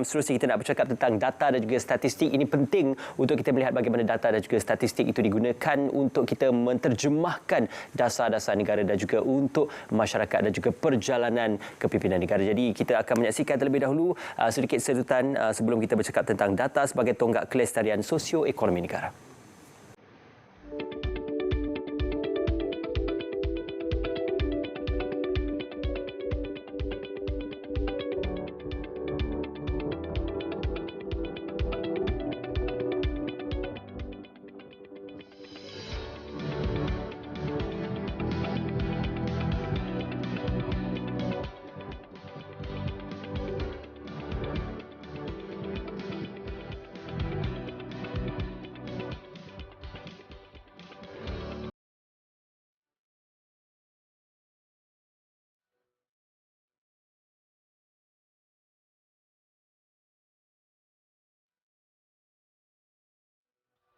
Seterusnya kita nak bercakap tentang data dan juga statistik. Ini penting untuk kita melihat bagaimana data dan juga statistik itu digunakan untuk kita menterjemahkan dasar-dasar negara dan juga untuk masyarakat dan juga perjalanan kepimpinan negara. Jadi kita akan menyaksikan terlebih dahulu sedikit sedutan sebelum kita bercakap tentang data sebagai tonggak kelestarian sosioekonomi negara.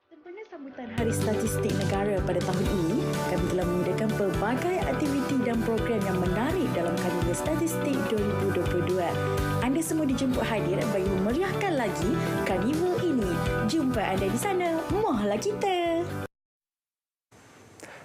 Sempena sambutan Hari Statistik Negara pada tahun ini, kami telah mengadakan pelbagai aktiviti dan program yang menarik dalam Karnival Statistik 2022. Anda semua dijemput hadir bagi memeriahkan lagi Karnival ini. Jumpa anda di sana. Muahlah kita!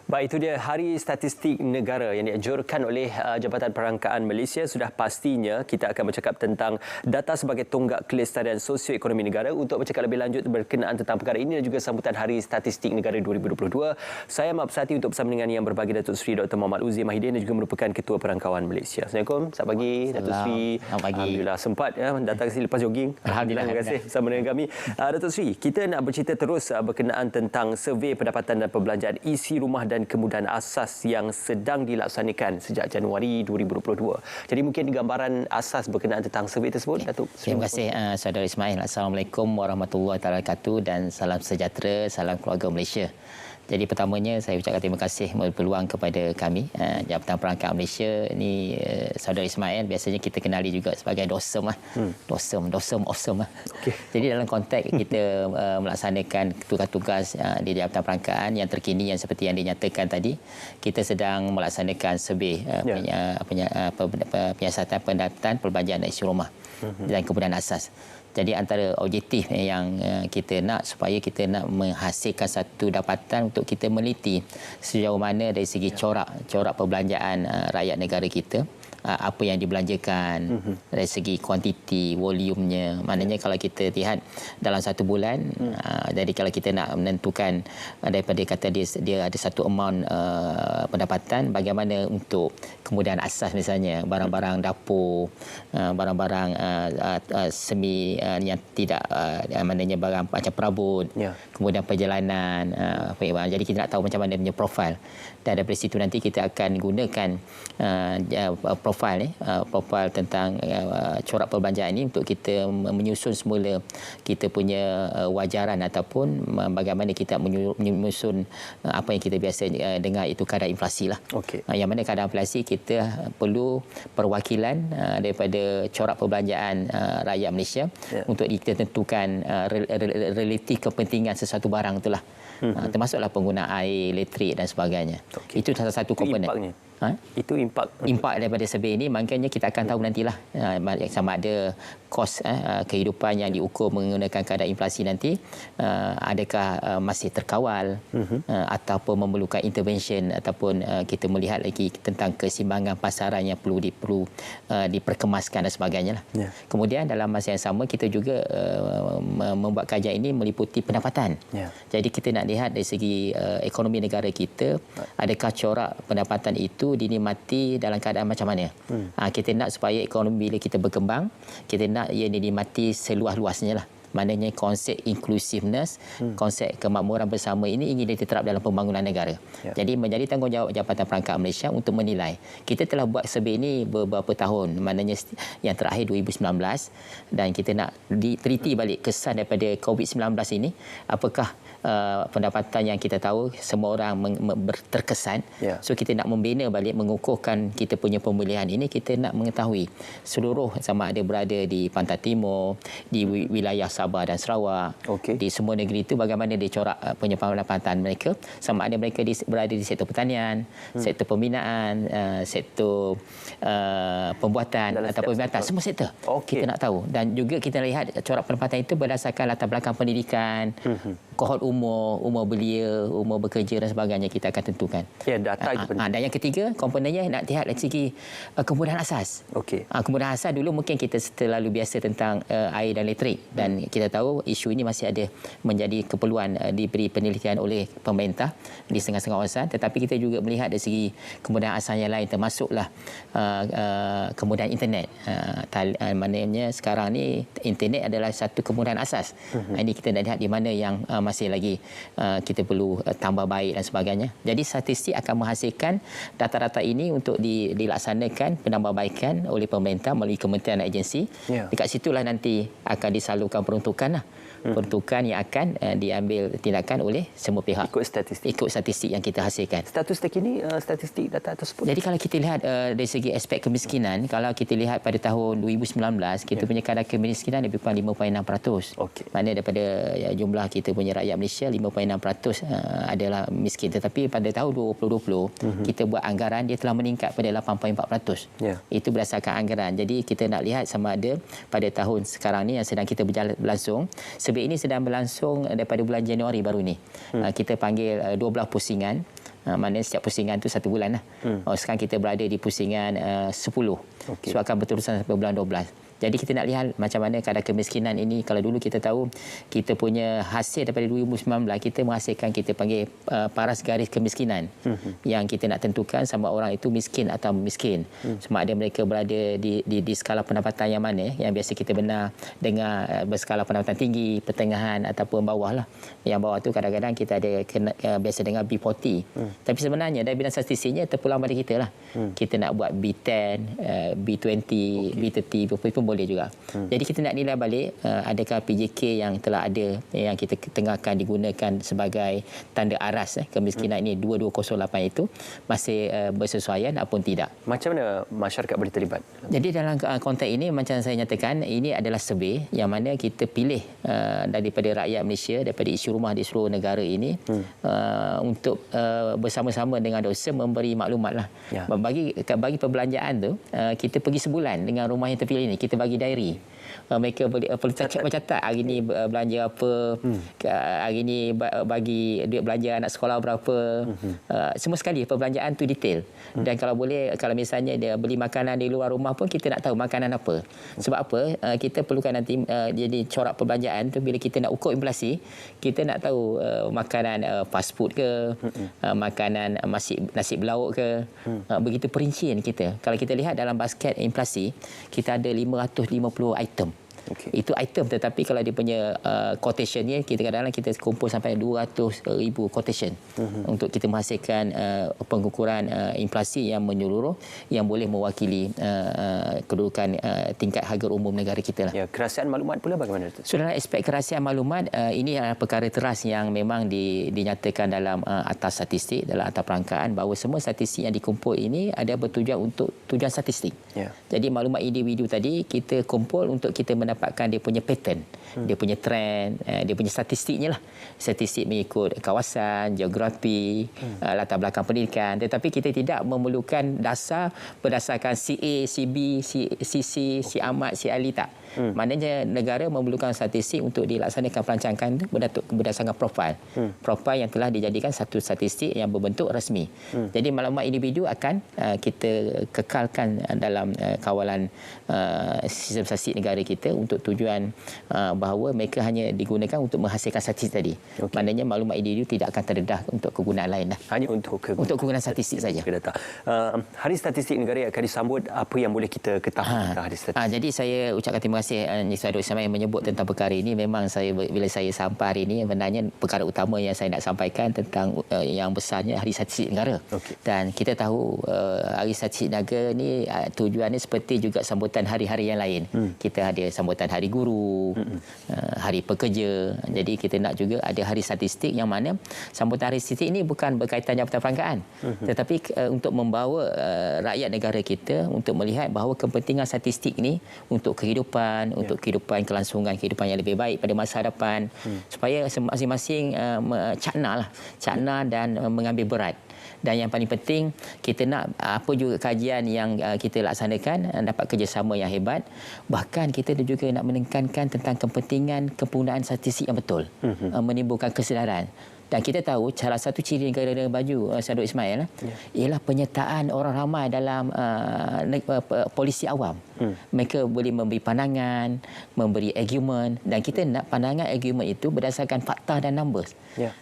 Baik, itu dia Hari Statistik Negara yang dianjurkan oleh Jabatan Perangkaan Malaysia. Sudah pastinya kita akan bercakap tentang data sebagai tonggak kelestarian sosioekonomi negara. Untuk bercakap lebih lanjut berkenaan tentang perkara ini dan juga sambutan Hari Statistik Negara 2022, saya Mak Pesati untuk bersama dengan Yang Berbagi Datuk Seri Dr. Muhammad Uzi Mahidin dan juga merupakan Ketua Perangkawan Malaysia. Assalamualaikum, selamat pagi Datuk Seri. Selamat pagi. Alhamdulillah sempat datang ke sini lepas jogging. Alhamdulillah, terima kasih bersama dengan kami. Datuk Seri, kita nak bercerita terus berkenaan tentang survei pendapatan dan perbelanjaan isi rumah dan kemudahan asas yang sedang dilaksanakan sejak Januari 2022. Jadi mungkin gambaran asas berkenaan tentang survei tersebut, Datuk. Terima kasih Saudara Ismail. Assalamualaikum warahmatullahi wabarakatuh dan salam sejahtera, salam keluarga Malaysia. Jadi pertamanya saya ucapkan terima kasih berpeluang kepada kami Jabatan Perangkaan Malaysia ni. Saudara Ismail biasanya kita kenali juga sebagai DOSM DOSM awesome. Okay. Jadi dalam konteks kita melaksanakan tugas-tugas di Jabatan Perangkaan yang terkini yang seperti yang dinyatakan tadi, kita sedang melaksanakan survei penyiasatan pendapatan perbelanjaan isi rumah dan kemudahan asas. Jadi antara objektif yang kita nak supaya kita nak menghasilkan satu dapatan untuk kita meneliti sejauh mana dari segi corak perbelanjaan rakyat negara kita, apa yang dibelanjakan dari segi kuantiti, volumenya. Maknanya kalau kita lihat dalam satu bulan, jadi kalau kita nak menentukan daripada kata dia ada satu amount pendapatan, bagaimana untuk kemudahan asas misalnya, barang-barang dapur, barang-barang semi yang tidak, maknanya barang macam perabot, kemudian perjalanan. Jadi kita nak tahu macam mana punya profil. Dan daripada situ nanti kita akan gunakan profil tentang corak perbelanjaan ini untuk kita menyusun semula kita punya wajaran ataupun bagaimana kita menyusun apa yang kita biasa dengar itu kadar inflasi lah. Okay. Yang mana kadar inflasi kita perlu perwakilan daripada corak perbelanjaan rakyat Malaysia untuk kita tentukan relatif kepentingan sesuatu barang itulah. Termasuklah penggunaan air, elektrik dan sebagainya. Okay. Itu salah satu komponen. Itu impak daripada survei ini, maknanya kita akan tahu nantilah sama ada kos kehidupan yang diukur menggunakan kadar inflasi nanti adakah masih terkawal ataupun memerlukan intervention ataupun kita melihat lagi tentang keseimbangan pasaran yang perlu diperkemaskan dan sebagainya lah. Kemudian dalam masa yang sama kita juga membuat kajian ini meliputi pendapatan. Jadi kita nak lihat dari segi ekonomi negara kita, adakah corak pendapatan itu dinikmati dalam keadaan macam mana. Kita nak supaya ekonomi bila kita berkembang, kita nak ia dinikmati seluas-luasnya lah. Maknanya konsep inclusiveness, konsep kemakmuran bersama ini ingin diterap dalam pembangunan negara. Jadi menjadi tanggungjawab Jabatan Perangkaan Malaysia untuk menilai. Kita telah buat survei ini beberapa tahun, maknanya yang terakhir 2019, dan kita nak teliti balik kesan daripada COVID-19 ini. Apakah pendapatan yang kita tahu semua orang terkesan. So kita nak membina balik, mengukuhkan kita punya pemilihan ini. Kita nak mengetahui seluruh sama ada berada di Pantai Timur, di wilayah Sabah, Sabah dan Sarawak. Okey. Di semua negeri itu bagaimana dia corak pendapatan mereka, sama ada mereka berada di sektor pertanian, sektor pembinaan, sektor pembuatan Dalam ataupun setiap pembiatan, semua sektor. Okey. Kita nak tahu, dan juga kita lihat corak pendapatan itu berdasarkan latar belakang pendidikan, kohort umur belia, umur bekerja dan sebagainya kita akan tentukan. Ya, data itu penting. Dan yang ketiga, komponennya nak lihat dari segi kemudahan asas. Okey. Kemudahan asas dulu mungkin kita terlalu biasa tentang air dan elektrik, dan kita tahu isu ini masih ada menjadi keperluan diberi penelitian oleh pemerintah di setengah-setengah kawasan, tetapi kita juga melihat dari segi kemudahan asas yang lain, termasuklah kemudahan internet. Maknanya sekarang ni internet adalah satu kemudahan asas. Ini kita nak lihat di mana yang masih lagi kita perlu tambah baik dan sebagainya. Jadi statistik akan menghasilkan data-data ini untuk dilaksanakan penambahbaikan oleh pemerintah melalui kementerian dan agensi. Ya. Dekat situlah nanti akan disalurkan peruntukan lah. Peruntukan yang akan diambil tindakan oleh semua pihak. Ikut statistik yang kita hasilkan. Status terkini statistik data tersebut. Jadi kalau kita lihat dari segi aspek kemiskinan, kalau kita lihat pada tahun 2019, kita punya kadar kemiskinan lebih kurang 5.6%. Okey. Maknanya daripada jumlah kita punya rakyat Malaysia, 5.6% adalah miskin. Tetapi pada tahun 2020, kita buat anggaran dia telah meningkat pada 8.4%. Ya. Itu berdasarkan anggaran. Jadi kita nak lihat sama ada pada tahun sekarang ni yang sedang kita berlangsung, ini sedang berlangsung daripada bulan Januari baru ni. Kita panggil 12 pusingan. Maknanya setiap pusingan tu 1 bulan lah. Sekarang kita berada di pusingan 10. Okey. So akan berterusan sampai bulan 12. Jadi kita nak lihat macam mana kadar kemiskinan ini. Kalau dulu kita tahu kita punya hasil daripada 2019, kita menghasilkan kita panggil paras garis kemiskinan. Yang kita nak tentukan sama orang itu miskin atau miskin. Sama ada mereka berada di skala pendapatan yang mana, yang biasa kita dengar berskala pendapatan tinggi, pertengahan ataupun bawah lah. Yang bawah tu kadang-kadang kita ada biasa dengar B40. Tapi sebenarnya dari bidang statistiknya terpulang pada kita lah. Kita nak buat B10, B20, B30, B40 pun boleh juga. Jadi kita nak nilai balik adakah PJK yang telah ada, yang kita tengahkan digunakan sebagai tanda aras kemiskinan ini 2208 itu masih bersesuaian ataupun tidak. Macam mana masyarakat boleh terlibat? Jadi dalam konteks ini macam saya nyatakan, ini adalah survey yang mana kita pilih daripada rakyat Malaysia, daripada isi rumah di seluruh negara ini untuk bersama-sama dengan dosen memberi maklumat lah. Ya. Bagi perbelanjaan tu kita pergi sebulan dengan rumah yang terpilih ini, kita bagi diary. Mereka perlu catat hari ni belanja apa, hari ni bagi duit belanja anak sekolah berapa, semua sekali perbelanjaan tu detail. Dan kalau boleh, kalau misalnya dia beli makanan di luar rumah pun kita nak tahu makanan apa. Sebab apa? Kita perlukan nanti jadi corak perbelanjaan tu bila kita nak ukur inflasi, kita nak tahu makanan fast food ke, makanan nasi berlauk ke, begitu perincian kita. Kalau kita lihat dalam basket inflasi, kita ada 550 item. Okay. Itu item, tetapi kalau dia punya quotation ni, kita kadang-kadang kita kumpul sampai 200,000 quotation untuk kita menghasilkan pengukuran inflasi yang menyeluruh yang boleh mewakili kedudukan tingkat harga umum negara kita lah. Ya, kerahsiaan maklumat pula bagaimana? So dalam aspek kerahsiaan maklumat, ini adalah perkara teras yang memang dinyatakan dalam atas statistik, dalam atas perangkaan, bahawa semua statistik yang dikumpul ini ada bertujuan untuk tujuan statistik. Ya. Jadi maklumat individu tadi kita kumpul untuk kita mendapatkan dia punya pattern, dia punya trend, dia punya statistiknya lah. Statistik mengikut kawasan, geografi, latar belakang pendidikan. Tetapi kita tidak memerlukan dasar berdasarkan CA, CB, CC, C Amat, C Ali, tak. Maknanya negara memerlukan statistik untuk dilaksanakan perancangan berdasarkan profil. Profil yang telah dijadikan satu statistik yang berbentuk rasmi. Jadi maklumat individu akan kita kekalkan dalam kawalan sistem statistik negara kita untuk tujuan bahawa mereka hanya digunakan untuk menghasilkan statistik tadi. Okay. Maknanya maklumat individu tidak akan terdedah untuk kegunaan lain dah. Hanya untuk kegunaan statistik saja. Hari Statistik Negara akan disambut, apa yang boleh kita ketahui tentang Hari Statistik? Jadi saya ucapkan terima kasih Nisbah Dr. Ismail yang menyebut tentang perkara ini. Memang bila saya sampai hari ini, sebenarnya perkara utama yang saya nak sampaikan tentang yang besarnya Hari Statistik Negara. Okay. Dan kita tahu Hari Statistik Negara ni tujuannya seperti juga sambutan hari-hari yang lain. Kita ada sambutan sambutan Hari Guru, Hari Pekerja. Jadi kita nak juga ada hari statistik yang mana sambutan hari statistik ini bukan berkaitan Jabatan Perangkaan, tetapi untuk membawa rakyat negara kita untuk melihat bahawa kepentingan statistik ini untuk kehidupan, untuk kehidupan kelangsungan, kehidupan yang lebih baik pada masa hadapan, supaya masing-masing cakna dan mengambil berat. Dan yang paling penting, kita nak apa juga kajian yang kita laksanakan dapat kerjasama yang hebat. Bahkan kita juga nak menekankan tentang kepentingan penggunaan statistik yang betul, menimbulkan kesedaran. Dan kita tahu salah satu ciri negara maju, Sadul Ismail, ialah penyertaan orang ramai dalam polisi awam. Mereka boleh memberi pandangan, memberi argument, dan kita nak pandangan argument itu berdasarkan fakta dan numbers.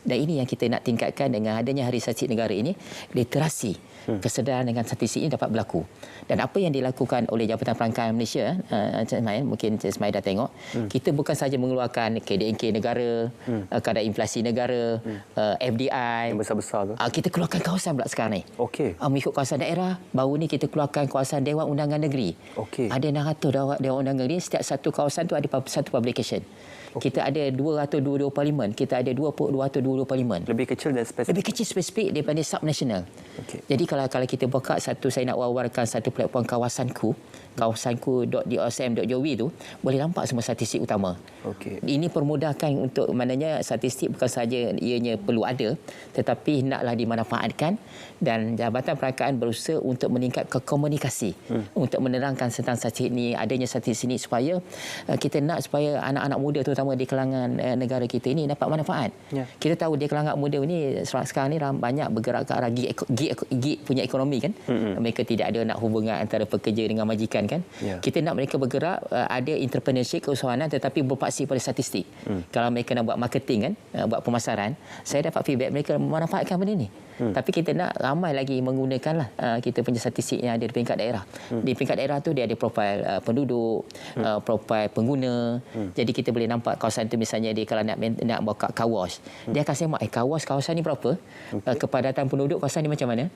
Dan ini yang kita nak tingkatkan dengan adanya Hari Statistik Negara ini, literasi, kesedaran dengan statistik ini dapat berlaku. Dan apa yang dilakukan oleh Jabatan Perangkaan Malaysia, Encik Ismail, mungkin Encik Ismail dah tengok, kita bukan sahaja mengeluarkan KDNK negara, kadar inflasi negara, FDI. Yang besar-besar tu. Kita keluarkan kawasan pula sekarang ni. Okey. Mengikut kawasan daerah, baru ni kita keluarkan kawasan Dewan Undangan Negeri. Okey. Ada 600 Dewan Undangan Negeri, setiap satu kawasan tu ada satu publication. Kita ada 222 parlimen, kita ada 222 parlimen. Lebih kecil dan spesifik. Lebih kecil spesifik daripada subnational. Jadi kalau kita buka saya nak wawarkan satu platform kawasanku, kawasanku.dsm.gov tu, boleh nampak semua statistik utama. Ini permudahkan untuk, maknanya statistik bukan saja ianya perlu ada, tetapi hendaklah dimanfaatkan, dan Jabatan Perangkaan berusaha untuk meningkatkan komunikasi, untuk menerangkan tentang statistik ini, adanya statistik ini, supaya kita nak supaya anak-anak muda terutama di kalangan negara kita ini dapat manfaat. Kita tahu di kalangan muda ini sekarang ni banyak bergerak ke arah gig punya ekonomi kan. Mereka tidak ada nak hubungan antara pekerja dengan majikan kan. Kita nak mereka bergerak, ada entrepreneurship, keusahawanan, tetapi berpaksi pada statistik. Kalau mereka nak buat marketing kan, buat pemasaran, saya dapat feedback mereka memanfaatkan benda ni. Tapi kita nak ramai lagi menggunakanlah kita punya statistik yang ada di peringkat daerah. Di peringkat daerah tu dia ada profil penduduk, profil pengguna. Jadi kita boleh nampak kawasan tu, misalnya dia kalau nak buka car wash, dia akan semak kawasan ni berapa, kepadatan penduduk kawasan ni macam mana.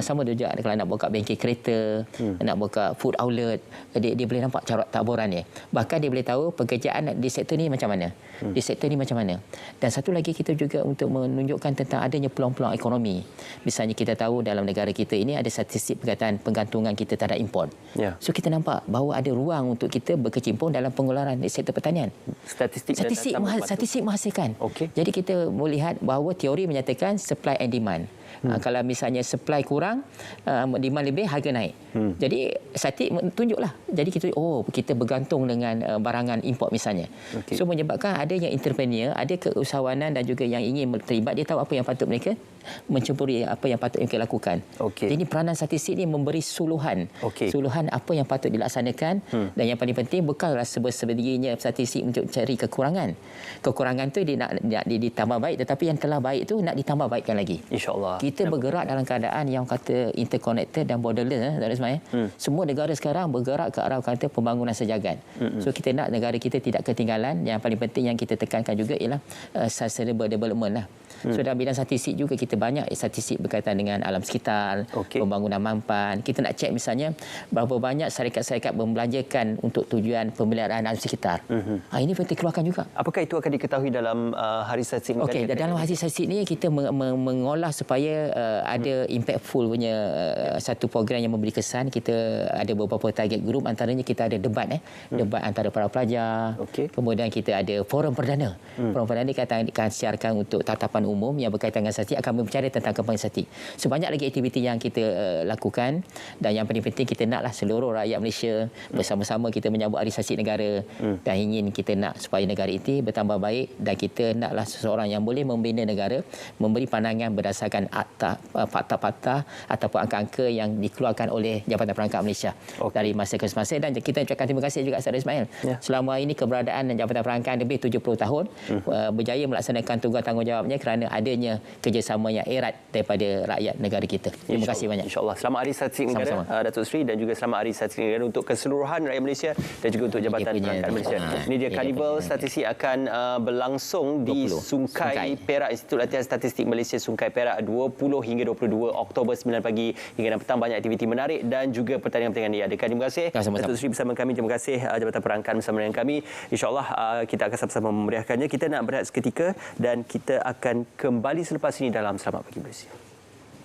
Sama juga kalau nak buka bengkel kereta, nak buka food outlet, dia boleh nampak carut taburan dia. Bahkan dia boleh tahu pekerjaan di sektor ni macam mana, di sektor ni macam mana. Dan satu lagi kita juga untuk menunjukkan tentang adanya peluang-peluang ekonomi. Misalnya kita tahu dalam negara kita ini ada statistik berkaitan penggantungan kita terhadap import. So kita nampak bahawa ada ruang untuk kita berkecimpung dalam pengeluaran di sektor pertanian. Statistik menghasilkan. Jadi kita melihat bahawa teori menyatakan supply and demand. Kalau misalnya supply kurang, demand lebih, harga naik. Jadi statistik tunjuklah. Jadi kita bergantung dengan barangan import misalnya. So menyebabkan adanya entrepreneur, ada keusahawanan dan juga yang ingin terlibat, dia tahu apa yang patut mereka menceburi, apa yang patut mereka lakukan. Jadi peranan statistik ini memberi suluhan. Suluhan apa yang patut dilaksanakan, dan yang paling penting bukanlah seberdirinya statistik untuk cari kekurangan. Kekurangan tu dia nak ditambah baik, tetapi yang telah baik tu nak ditambah baikkan lagi. InsyaAllah. Kita bergerak dalam keadaan yang kata interconnected dan borderless, Dr. Ismail. Semua negara sekarang bergerak ke arah kata pembangunan sejagat. So kita nak negara kita tidak ketinggalan. Yang paling penting yang kita tekankan juga ialah sustainable development lah. So dalam bidang statistik juga kita banyak statistik berkaitan dengan alam sekitar, pembangunan mampan. Kita nak cek misalnya berapa banyak syarikat-syarikat membelanjakan untuk tujuan pemeliharaan alam sekitar. Ini kita keluarkan juga. Apakah itu akan diketahui dalam Hari Statistik Negara? Dalam Hari Statistik ni kita mengolah supaya ada impactful punya satu program yang memberi kesan. Kita ada beberapa target group, antaranya kita ada debat debat antara para pelajar. Kemudian kita ada forum perdana. Forum perdana kita akan siarkan untuk tatapan umum yang berkaitan dengan statistik, akan berbicara tentang kembangan statistik. So banyak lagi aktiviti yang kita lakukan, dan yang paling penting kita naklah seluruh rakyat Malaysia bersama-sama kita menyambut Hari Statistik Negara, dan ingin kita nak supaya negara ini bertambah baik, dan kita naklah seseorang yang boleh membina negara, memberi pandangan berdasarkan fakta-fakta ataupun angka-angka yang dikeluarkan oleh Jabatan Perangkaan Malaysia dari masa ke semasa. Dan kita ucapkan terima kasih juga Sadul Ismail. Selama ini keberadaan Jabatan Perangkaan lebih 70 tahun berjaya melaksanakan tugas tanggungjawabnya kerana adanya kerjasama yang erat daripada rakyat negara kita. Terima kasih banyak. InsyaAllah. Selamat Hari Statistik Negara, Datuk Seri, dan juga selamat Hari Statistik Negara untuk keseluruhan rakyat Malaysia dan juga untuk Jabatan Perangkaan Malaysia. Ini dia Karnival Statistik akan berlangsung di Sungai Perak, Institut Latihan Statistik Malaysia Sungai Perak 20 hingga 22 Oktober 9 pagi hingga 6 petang. Banyak aktiviti menarik dan juga pertandingan-pertandingan diadakan. Terima kasih Datuk Seri bersama kami. Terima kasih Jabatan Perangkaan bersama dengan kami. InsyaAllah kita akan sama-sama memeriahkannya. Kita nak berehat seketika dan kita akan kembali selepas ini dalam Selamat Pagi Malaysia.